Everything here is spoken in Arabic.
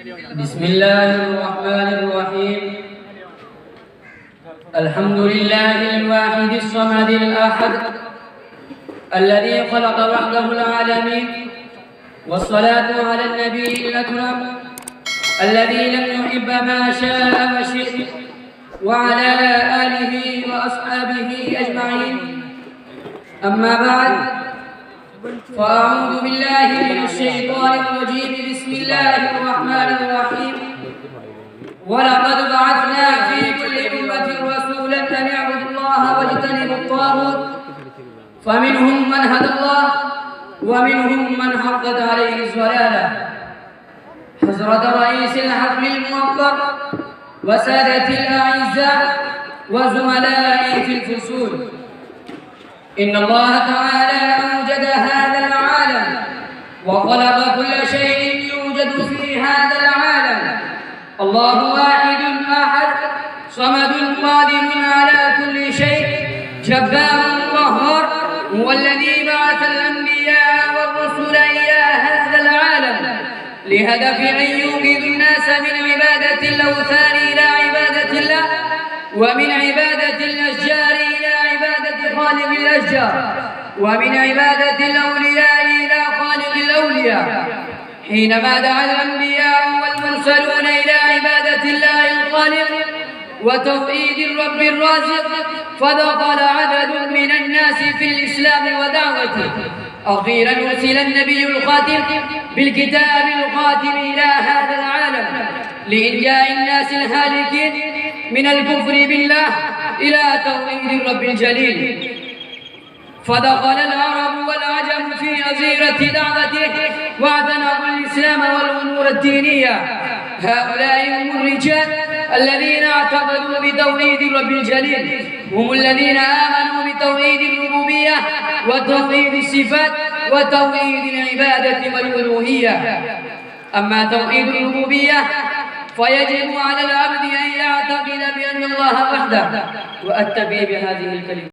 بسم الله الرحمن الرحيم. الحمد لله الواحد الصمد الأحد الذي خلق وحده العالمين، والصلاة على النبي الأكرم الذي لم يحب ما شاء وشئ، وعلى آله وأصحابه أجمعين. أما بعد، فأعوذ بالله من الشيطان الرجيم. بسم الله الرحمن الرحيم. ولقد بعثنا في كل أمة رسولا أن اعبدوا الله واجتنبوا الطاغوت، فمنهم من هدى الله ومنهم من حقت عليه الضلالة. حضرة رئيس الحفل الموقر وسادة الأعزاء وزملائي في الفصول، إن الله تعالى أوجد هذا العالم وخلق كل شيء يوجد في هذا العالم. الله واحد أحد صمد قادر على كل شيء، جبار قهار، هو الذي بعث الأنبياء والرسل إلى هذا العالم لهدف أن يوقظ الناس من عبادة الأوثان إلى عبادة الله، ومن عبادة الأشجار إلى عبادة خالق الأشجار، ومن عبادة الأولياء إلى خالق الأولياء. حينما دعا الأنبياء والمرسلون إلى عبادة الله الخالق وتوحيد الرب الرازق، فدخل عدد من الناس في الإسلام ودعوته. أخيرا أرسل النبي الخاتم بالكتاب الخاتم إلى هذا العالم لإنجاء الناس الهالكين من الكفر بالله إلى توحيد الرب الجليل. فدخل العرب والعجم في أزيرة دعوته واعتنقوا الإسلام والأمور الدينية. هؤلاء هم الرجال الذين اعتقدوا بتوحيد الرب الجليل، هم الذين آمنوا بتوحيد الربوبية وتوحيد الصفات وتوحيد العبادة والألوهية. أما توحيد الربوبية فيجب على العبد أن يعتقد بأن الله وحده. وأتبع بهذه الكلمة.